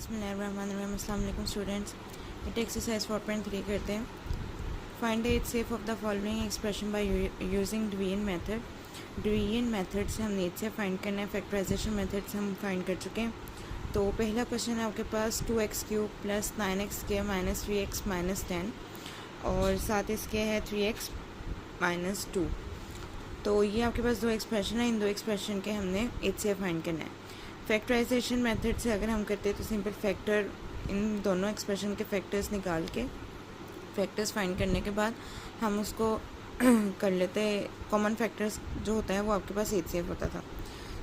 बिस्मिल्लाहिर्रहमानिर्रहीम। अस्सलाम वालेकुम स्टूडेंट्स। इट एक्सरसाइज 4.3 करते हैं। Find the HCF of the following expression by using division method. Division method से हमने HCF फाइंड करना है, फैक्टराइजेशन मेथड से हम फाइंड कर चुके हैं। तो पहला क्वेश्चन है आपके पास 2x³ plus 9x² minus 3x minus 10 और साथ इसके है 3x माइनस 2। तो ये आपके पास दो एक्सप्रेशन है, इन दो एक्सप्रेशन के हमने HCF फाइंड करना है। फैक्टराइजेशन मेथड से अगर हम करते हैं तो सिंपल फैक्टर इन दोनों एक्सप्रेशन के फैक्टर्स निकाल के फैक्टर्स फाइंड करने के बाद हम उसको कर लेते हैं। कॉमन फैक्टर्स जो होता है वो आपके पास HCF होता था।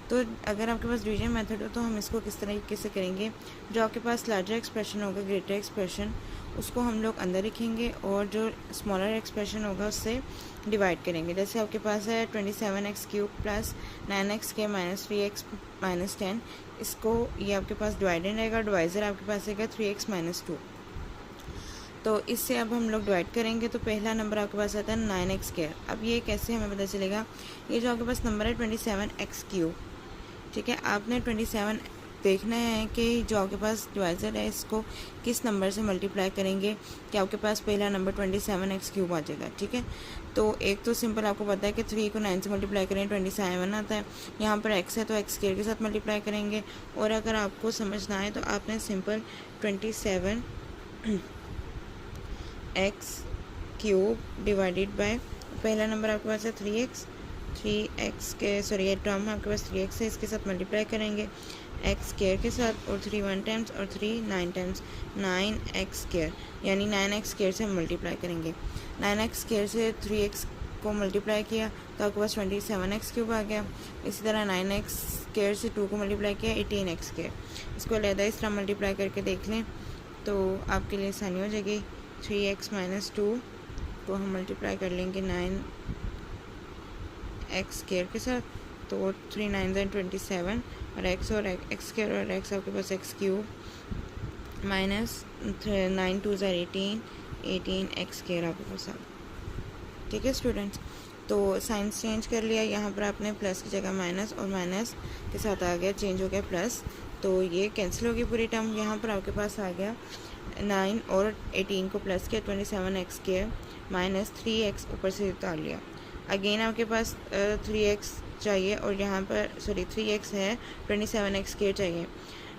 तो अगर आपके पास डिवीजन मेथड हो तो हम इसको किस तरीके से करेंगे, जो आपके पास लार्जर एक्सप्रेशन होगा, ग्रेटर एक्सप्रेशन, उसको हम लोग अंदर लिखेंगे और जो स्मॉलर एक्सप्रेशन होगा उससे डिवाइड करेंगे। जैसे आपके पास है 27x³ plus 9x² minus 3x minus 10, इसको ये आपके पास डिवाइडेड रहेगा, डिवाइज़र आपके पास रहेगा 3x माइनस 2। तो इससे अब हम लोग डिवाइड करेंगे तो पहला नंबर आपके पास आता है 9x²। अब ये कैसे हमें पता चलेगा, ये जो आपके पास नंबर है 27x³, ठीक है। आपने 27 देखना है कि जो आपके पास डिवाइज़र है इसको किस नंबर से मल्टीप्लाई करेंगे कि आपके पास पहला नंबर 27x³ आ जाएगा, ठीक है। तो एक तो सिंपल आपको पता है कि 3 को 9 से मल्टीप्लाई करें 27 आता है। यहाँ पर x है तो x² के साथ मल्टीप्लाई करेंगे, और अगर आपको समझ ना आए तो आपने सिंपल 27x³ डिवाइडेड बाय पहला नंबर आपके पास है 3x के सॉरी ये टर्म आपके पास 3x है, इसके साथ मल्टीप्लाई करेंगे x² के साथ, और 3 1 टाइम्स और 3 9 टाइम्स 9x², यानी 9x² से हम मल्टीप्लाई करेंगे। 9x² से 3x को मल्टीप्लाई किया तो आपके पास 27x³ आ गया। इसी तरह 9x² से 2 को मल्टीप्लाई किया 18x²। इसको अलग इस तरह मल्टीप्लाई करके देख लें तो आपके लिए आसानी हो जाएगी। 3x माइनस 2 को हम मल्टीप्लाई कर लेंगे 9x² के साथ, तो 3 9 27 और x और x² और x आपके पास x³ माइनस 9 2 18x² आपके पास आ, ठीक है स्टूडेंट्स। तो साइंस चेंज कर लिया, यहाँ पर आपने प्लस की जगह माइनस और माइनस के साथ आ गया, चेंज हो गया प्लस, तो ये कैंसिल हो गई पूरी टर्म। यहाँ पर आपके पास आ गया 9 और 18 को प्लस किया 27x² माइनस 3x ऊपर से उतार लिया। अगेन आपके पास 3x चाहिए और यहाँ पर सॉरी 3x है, 27x² चाहिए।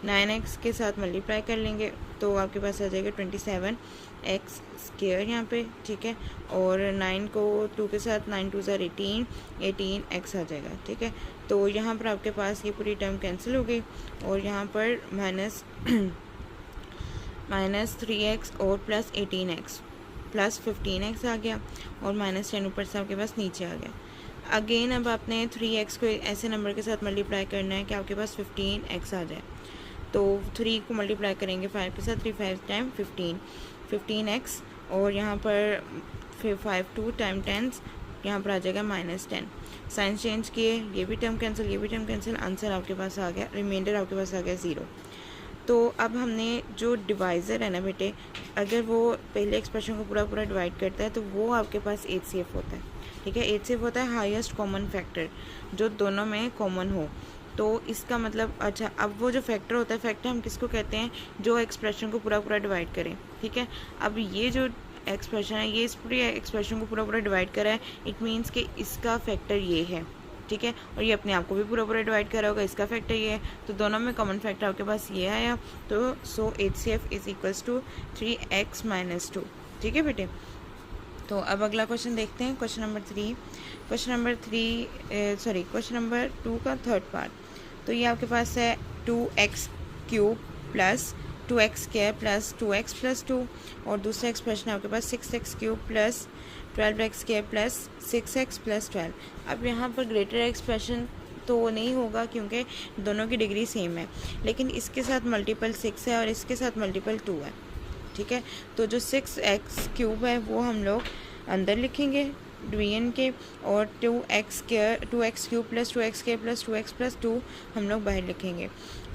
9x के साथ मल्टीप्लाई कर लेंगे तो आपके पास आ जाएगा 27x² यहाँ पे, ठीक है। और 9 को 2 के साथ 9 2 18x आ जाएगा, ठीक है। तो यहाँ पर आपके पास ये पूरी टर्म कैंसिल हो गई और यहाँ पर माइनस 3x और प्लस 18x प्लस 15x आ गया और माइनस 10 ऊपर से आपके पास नीचे आ गया। अगेन अब आपने 3x को ऐसे नंबर के साथ मल्टीप्लाई करना है कि आपके पास 15x आ जाए। तो 3 को मल्टीप्लाई करेंगे 5 के साथ, 3 5 टाइम 15x, और यहाँ पर 5 2 टाइम 10, यहाँ पर आ जाएगा माइनस 10। साइंस चेंज किए, ये भी टर्म कैंसिल, ये भी टर्म कैंसिल, आंसर आपके पास आ गया, रिमाइंडर आपके पास आ गया 0। तो अब हमने जो डिवाइज़र है ना बेटे, अगर वो पहले एक्सप्रेशन को पूरा पूरा डिवाइड करता है तो वो आपके पास HCF होता है, ठीक है। HCF होता है हाईएस्ट कॉमन फैक्टर, जो दोनों में कॉमन हो। तो इसका मतलब अच्छा, अब वो जो फैक्टर होता है, फैक्टर हम किसको कहते हैं, जो एक्सप्रेशन को पूरा पूरा डिवाइड करें, ठीक है। अब ये जो एक्सप्रेशन है ये इस पूरी एक्सप्रेशन को पूरा पूरा डिवाइड करा है, इट मीन्स कि इसका फैक्टर ये है, ठीक है। और ये अपने आप को भी पूरा पूरा डिवाइड करा होगा, इसका फैक्टर ये है, तो दोनों में कॉमन फैक्टर आपके पास ये आया। तो so HCF is equals to 3x minus 2, ठीक है बेटे। तो अब अगला क्वेश्चन देखते हैं, क्वेश्चन नंबर 2 का थर्ड पार्ट। तो ये आपके पास है 2x³ plus 2x² plus 2x plus 2, और दूसरा एक्सप्रेशन आपके पास 6x³ plus 12x² plus 6x plus 12। अब यहाँ पर ग्रेटर एक्सप्रेशन तो नहीं होगा क्योंकि दोनों की डिग्री सेम है, लेकिन इसके साथ मल्टीपल 6 है और इसके साथ मल्टीपल 2 है, ठीक है। तो जो 6x³ है वो हम लोग अंदर लिखेंगे डिवीजन के, और 2x³ plus 2x² plus 2x plus 2 हम लोग बाहर लिखेंगे।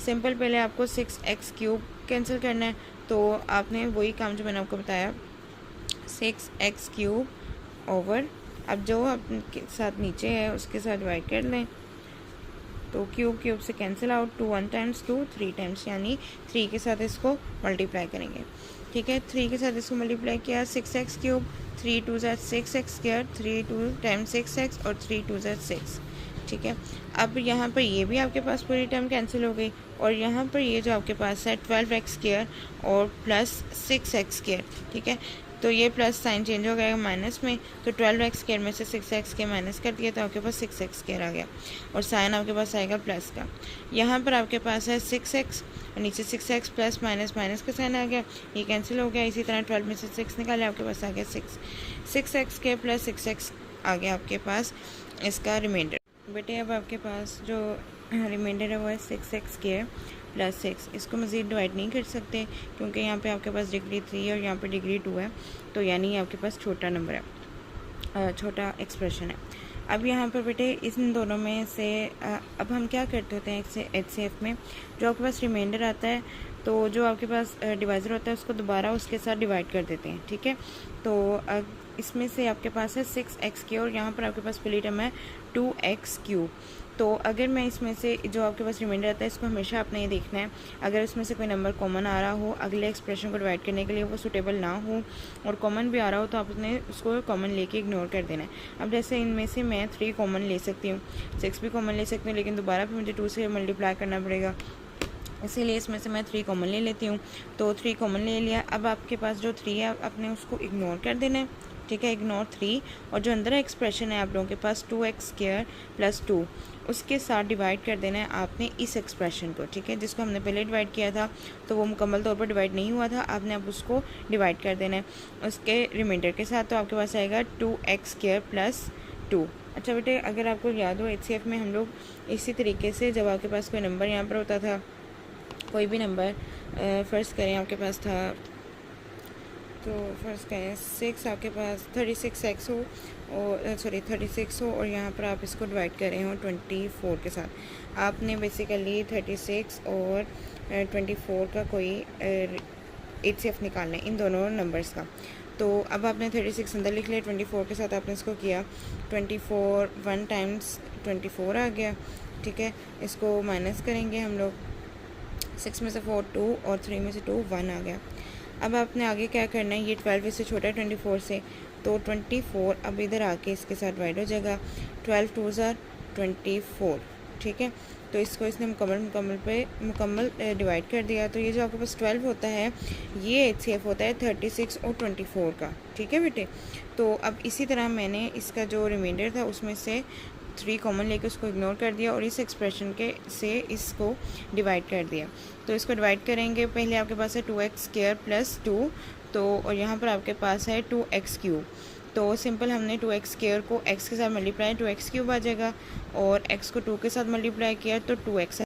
सिंपल पहले आपको 6x³ कैंसिल करना है, तो आपने वही काम जो मैंने आपको बताया, 6x³ ओवर, अब जो आपके साथ नीचे है उसके साथ डिवाइड कर लें तो क्यूब क्यूब से कैंसिल आउट, 2 1 टाइम्स 2 3 टाइम्स, यानी 3 के साथ इसको मल्टीप्लाई करेंगे। ठीक है, 3 के साथ इसको मल्टीप्लाई किया, 6x क्यूब, 3 2 ज़ा 6x स्क्वायर, 3 2 टाइम्स 6x और 3 2 ज़ा 6। ठीक है, अब यहाँ पर ये भी आपके पास पूरी टर्म कैंसिल हो गई और यहाँ पर ये जो आपके पास है 12x स्क्वायर और प्लस 6x स्क्वायर। ठीक है, तो ये प्लस साइन चेंज हो गया माइनस में, तो 12x स्क्वायर में से 6x के माइनस कर दिया तो आपके पास 6x स्क्वायर आ गया और साइन आपके पास आएगा प्लस का। यहाँ पर आपके पास है 6x और नीचे 6x प्लस माइनस माइनस का साइन आ गया, ये कैंसिल हो गया। इसी तरह 12 में से 6 निकाले, आपके पास आ गया 6x स्क्वायर प्लस 6x आ गया आपके पास इसका रिमाइंडर। बेटे अब आपके पास जो रिमाइंडर है वो है 6x स्क्वायर प्लस 6। इसको मज़ीद डिवाइड नहीं कर सकते क्योंकि यहाँ पे आपके पास डिग्री 3 और यहाँ पे डिग्री 2 है, तो यानी आपके पास छोटा नंबर है, छोटा एक्सप्रेशन है। अब यहाँ पर बेटे इन दोनों में से अब हम क्या करते होते हैं HCF में, जो आपके पास रिमाइंडर आता है तो जो आपके पास डिवाइज़र होता है उसको दोबारा उसके साथ डिवाइड कर देते हैं। ठीक है, तो इसमें से आपके पास है 6x क्यूब और यहाँ पर आपके पास पहली टर्म है 2x क्यूब। तो अगर मैं इसमें से जो आपके पास रिमाइंडर आता है इसको हमेशा आपने ये देखना है, अगर इसमें से कोई नंबर कॉमन आ रहा हो अगले एक्सप्रेशन को डिवाइड करने के लिए वो सूटेबल ना हो और कॉमन भी आ रहा हो तो आपने उसको कॉमन लेके इग्नोर कर देना है। अब जैसे इनमें से मैं 3 कॉमन ले सकती हूँ, 6 भी कॉमन ले सकती हूँ, लेकिन दोबारा फिर मुझे 2 से मल्टीप्लाई करना पड़ेगा, इसीलिए इसमें से मैं 3 कॉमन ले लेती हूँ। तो 3 कॉमन ले लिया। अब आपके पास जो 3 है आपने उसको इग्नोर कर देना है। ठीक है, इग्नोर 3 और जो अंदर एक्सप्रेशन है आप लोगों के पास 2x स्क्वायर प्लस 2 उसके साथ डिवाइड कर देना है आपने इस एक्सप्रेशन को। ठीक है, जिसको हमने पहले डिवाइड किया था तो वो मुकम्मल तौर पर डिवाइड नहीं हुआ था, आपने अब उसको डिवाइड कर देना है उसके रिमाइंडर के साथ, तो आपके पास आएगा 2x स्क्वायर प्लस 2। अच्छा बेटे, अगर आपको याद हो HCF में हम लोग इसी तरीके से जब आपके पास कोई नंबर यहाँ पर होता था, कोई भी नंबर फ़र्ज़ करें आपके पास था, तो फ़र्ज़ करें 6 आपके पास 36x हो और 36 हो और यहाँ पर आप इसको डिवाइड कर रहे हो 24 के साथ। आपने बेसिकली 36 और 24 का कोई HCF निकालना है इन दोनों नंबर्स का। तो अब आपने 36 अंदर लिख लिया, 24 के साथ आपने इसको किया, 24 1 टाइम्स 24 आ गया। ठीक है, इसको माइनस करेंगे हम लोग, 6 में से 4 2 और 3 में से 2 1 आ गया। अब आपने आगे क्या करना है, ये 12 इससे छोटा है 24 से, तो 24 अब इधर आके इसके साथ डिवाइड हो जाएगा, 12 2 ज़ा 24। ठीक है, तो इसको इसने मुकम्मल डिवाइड कर दिया। तो ये जो आपके पास 12 होता है ये HCF होता है 36 और 24 का। ठीक है बेटे, तो अब इसी तरह मैंने इसका जो रिमाइंडर था उसमें से 3 कॉमन लेके उसको इग्नोर कर दिया और इस एक्सप्रेशन के से इसको डिवाइड कर दिया। तो इसको डिवाइड करेंगे, पहले आपके पास है 2x स्क्वायर प्लस 2, तो और यहाँ पर आपके पास है 2x क्यूब। तो सिंपल हमने 2x स्क्वायर को x के साथ मल्टीप्लाई 2x क्यूब आ जाएगा और x को 2 के साथ मल्टीप्लाई किया तो 2x है।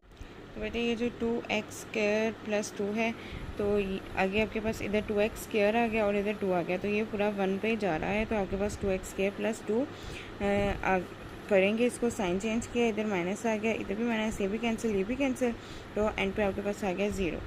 तो बेटे ये जो 2x स्क्वायर प्लस 2 है तो आगे आपके पास इधर 2x स्क्वायर आ गया और इधर 2 आ गया, तो ये पूरा 1 पे जा रहा है, तो आपके पास 2x स्क्वायर प्लस 2 करेंगे। इसको साइन चेंज किया, इधर माइनस आ गया, इधर भी माइनस, ये भी कैंसिल ये भी कैंसिल, तो एंड पे आपके पास आ गया 0।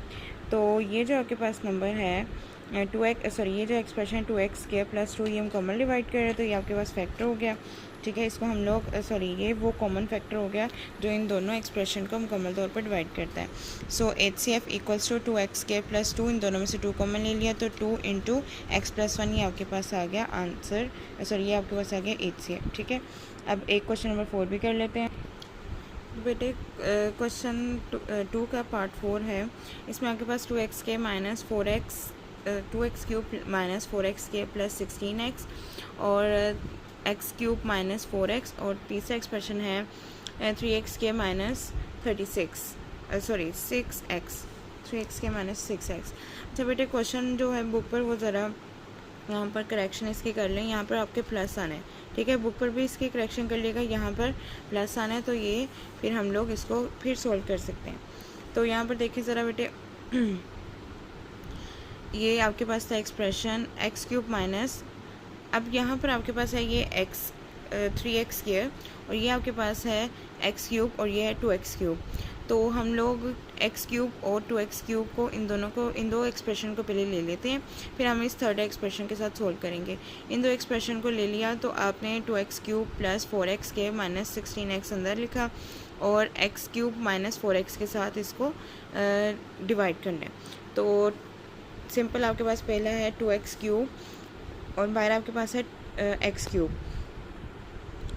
तो ये जो आपके पास नंबर है ये जो एक्सप्रेशन है 2x स्क्वायर प्लस 2 ये हम कॉमन डिवाइड कर रहे हैं तो ये आपके पास फैक्टर हो गया। ठीक है, इसको हम लोग ये वो कॉमन फैक्टर हो गया जो इन दोनों एक्सप्रेशन को मुकम्मल तौर पर डिवाइड करता है। So HCF equals to 2x square plus 2, इन दोनों में से 2 कॉमन ले लिया तो 2 इंटू x प्लस 1 ये आपके पास आ गया आंसर, ये आपके पास आ गया HCF। ठीक है, अब एक क्वेश्चन नंबर 4 भी कर लेते हैं बेटे। क्वेश्चन 2 का पार्ट 4 है, इसमें आपके पास 2x के minus 4x 2x cube minus 4x के प्लस 16x और x क्यूब माइनस 4x और तीसरा एक्सप्रेशन है 3x के माइनस 6x 3x के माइनस 6x। अच्छा बेटे, क्वेश्चन जो है बुक पर वो ज़रा यहाँ पर करेक्शन इसकी कर लें, यहाँ पर आपके प्लस आना है। ठीक है, बुक पर भी इसकी करेक्शन कर लिएगा, यहाँ पर प्लस आना है, तो ये फिर हम लोग इसको फिर सोल्व कर सकते हैं। तो यहाँ पर देखिए ज़रा बेटे, ये आपके पास था एक्सप्रेशन x क्यूब माइनस, अब यहाँ पर आपके पास है ये 3x स्क्वायर और ये आपके पास है x क्यूब और ये है 2x क्यूब। तो हम लोग x क्यूब और 2x क्यूब को इन दो एक्सप्रेशन को पहले ले लेते हैं, फिर हम इस थर्ड एक्सप्रेशन के साथ सोल्व करेंगे। इन दो एक्सप्रेशन को ले लिया तो आपने 2x क्यूब प्लस 4x के माइनस 16x अंदर लिखा और एक्स क्यूब माइनस 4x के साथ इसको डिवाइड करना है। तो सिंपल आपके पास पहला है 2x क्यूब और बाहर आपके पास है एक्स क्यूब,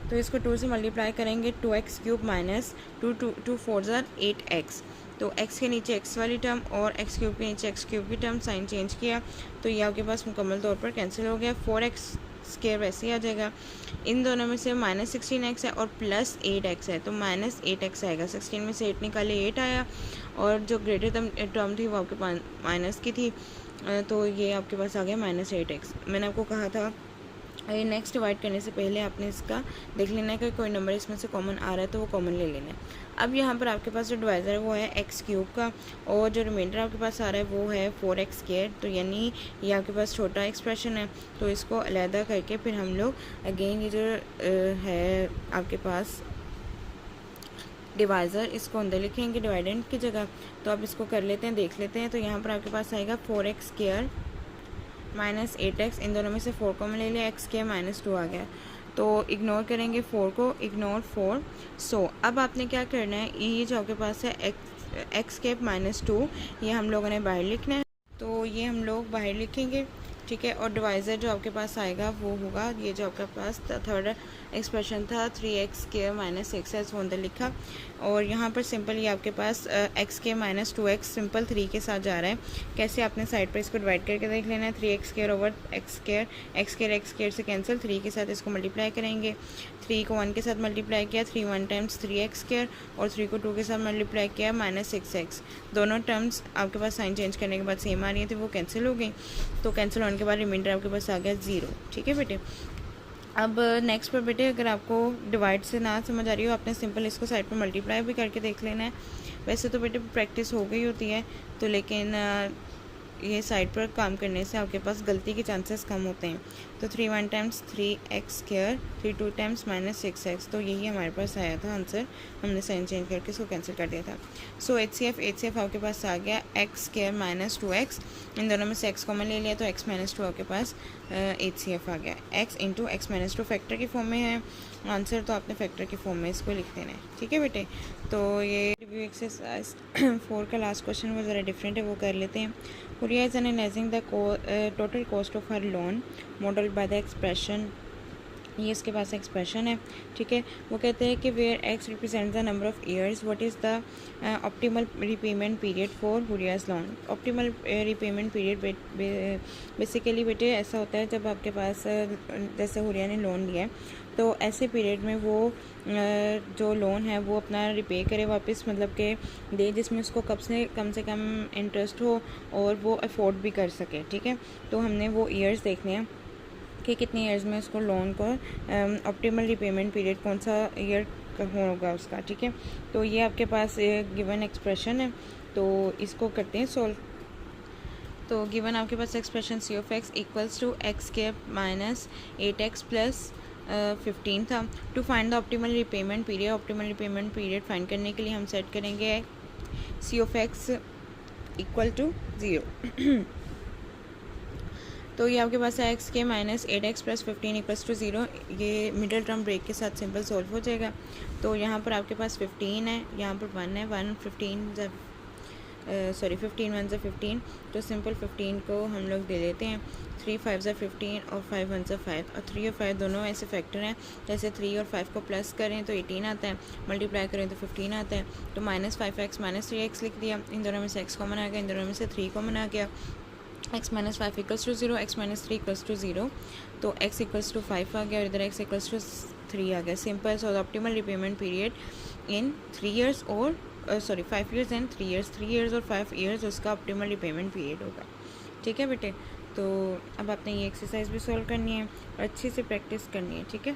तो इसको 2 से मल्टीप्लाई करेंगे 2x क्यूब माइनस 2 4 ज़ार 8x। तो x के नीचे x वाली टर्म और x क्यूब के नीचे x क्यूब की टर्म साइन चेंज किया तो ये आपके पास मुकम्मल तौर पर कैंसिल हो गया। 4x स्क्वायर वैसे ही आ जाएगा। इन दोनों में से माइनस 16x है और प्लस 8x है तो माइनस 8x आएगा। 16 में से 8 निकाले 8 आया और जो ग्रेटर टर्म थी वो आपके पास माइनस की थी, तो ये आपके पास आ गया माइनस 8x। मैंने आपको कहा था ये नेक्स्ट डिवाइड करने से पहले आपने इसका देख लेना है कि कोई नंबर इसमें से कॉमन आ रहा है तो वो कॉमन ले लेना है। अब यहाँ पर आपके पास जो डिवाइज़र है वो है एक्स क्यूब का और जो रिमाइंडर आपके पास आ रहा है वो है 4x स्क्वायर। तो यानी ये आपके पास छोटा एक्सप्रेशन है, तो इसको अलहदा करके फिर हम लोग अगेन ये जो है आपके पास डिवाइज़र इसको अंदर लिखेंगे डिवाइडेंड की जगह। तो अब इसको कर लेते हैं, देख लेते हैं। तो यहाँ पर आपके पास आएगा 4x स्क्वायर माइनस 8x, इन दोनों में से 4 को मैं ले लिया, x के माइनस 2 आ गया। तो इग्नोर करेंगे 4 को, इग्नोर 4। सो अब आपने क्या करना है, ये जो आपके पास है एक्स के माइनस 2 ये हम लोगों ने बाहर लिखना है, तो ये हम लोग बाहर लिखेंगे, ठीक है। और डिवाइज़र जो आपके पास आएगा वो होगा ये जो आपके पास थर्ड एक्सप्रेशन था 3x स्क्वायर माइनस 6x वो अंदर लिखा। और यहाँ पर सिंपल ये आपके पास x के माइनस 2x सिंपल 3 के साथ जा रहा है। कैसे आपने साइड पर इसको डिवाइड करके देख लेना है। 3x square over x square से कैंसिल, 3 के साथ इसको मल्टीप्लाई करेंगे। 3 को 1 के साथ मल्टीप्लाई किया 3 1 टाइम्स 3x स्क्वायर और 3 को 2 के साथ मल्टीप्लाई किया माइनस 6x। दोनों टर्म्स आपके पास साइन चेंज करने के बाद सेम आ रही थी, वो कैंसिल हो गई। तो कैंसिल होने के बाद रिमाइंडर आपके पास आ गया 0, ठीक है बेटे। अब नेक्स्ट पर बेटे अगर आपको डिवाइड से ना समझ आ रही हो आपने सिंपल इसको साइड पर मल्टीप्लाई भी करके देख लेना है। वैसे तो बेटे प्रैक्टिस हो गई होती है तो लेकिन ये साइड पर काम करने से आपके पास गलती के चांसेस कम होते हैं। तो 3 1 times 3x square 3 2 times minus 6x, तो यही हमारे पास आया था आंसर, हमने साइन चेंज करके इसको कैंसिल कर दिया था। सो HCF आपके पास आ गया x स्क्वायर माइनस 2x, इन दोनों में से x कॉमन ले लिया तो x माइनस 2 आपके पास HCF आ गया। x into x minus 2 factor की फॉर्म में है आंसर, तो आपने फैक्टर की फॉर्म में इसको लिख देना है, ठीक है बेटे। तो ये रिव्यू एक्सरसाइज 4 का लास्ट क्वेश्चन वो ज़रा डिफरेंट है, वो कर लेते हैं। Huria is analyzing the total cost of her loan modeled by the expression, ये इसके पास एक्सप्रेशन है, ठीक है। वो कहते हैं कि where X represent the number of years what is the optimal repayment period for हुरियाज loan. Optimal repayment period basically बेटे ऐसा होता है जब आपके पास जैसे हुरिया ने लोन लिया है तो ऐसे पीरियड में वो जो लोन है वो अपना रिपे करे वापस, मतलब के दे जिसमें उसको कम से कम इंटरेस्ट हो और वो अफोर्ड भी कर सके, ठीक है। तो हमने वो ईयर्स देखने हैं कि कितने ईयर्स में उसको लोन को ऑप्टिमल रिपेमेंट पीरियड कौन सा ईयर होगा उसका, ठीक है। तो ये आपके पास गिवन एक्सप्रेशन है, तो इसको करते हैं सॉल्व। तो गिवन आपके पास expression C of X equals to X cap minus 8x plus 15 था। To find the optimal repayment period find करने के लिए हम सेट करेंगे C of X equal to 0। तो ये आपके पास है एक्स के minus 8x plus 15 equals to 0। ये मिडिल टर्म ब्रेक के साथ सिंपल सॉल्व हो जाएगा। तो यहाँ पर आपके पास 15 है, यहाँ पर 1 है, 15 1 ज़ा 15, तो सिंपल 15 को हम लोग दे देते हैं। 3 5 ज़ा 15 और 5 1 ज़ा 5, और 3 और 5 दोनों ऐसे फैक्टर हैं जैसे 3 और 5 को प्लस करें तो 18 आता है, मल्टीप्लाई करें तो 15 आता है। तो माइनस 5x माइनस 3x लिख दिया, इन दोनों में से x कॉमन आ गया, इन दोनों में से 3 कॉमन आ गया। x minus 5 equals to 0, x minus 3 equals to 0, तो x इक्वल्स टू 5 आ गया और इधर x इक्वल्स टू 3 आ गया। Simple. So the optimal repayment period in 3 years और 5 ईयर्स एंड 3 ईयर्स, 3 ईयर्स और 5 ईयर्स उसका ऑप्टिमल रिपेमेंट पीरियड होगा, ठीक है बेटे। तो अब आपने ये एक्सरसाइज भी सॉल्व करनी है और अच्छे से प्रैक्टिस करनी है, ठीक है।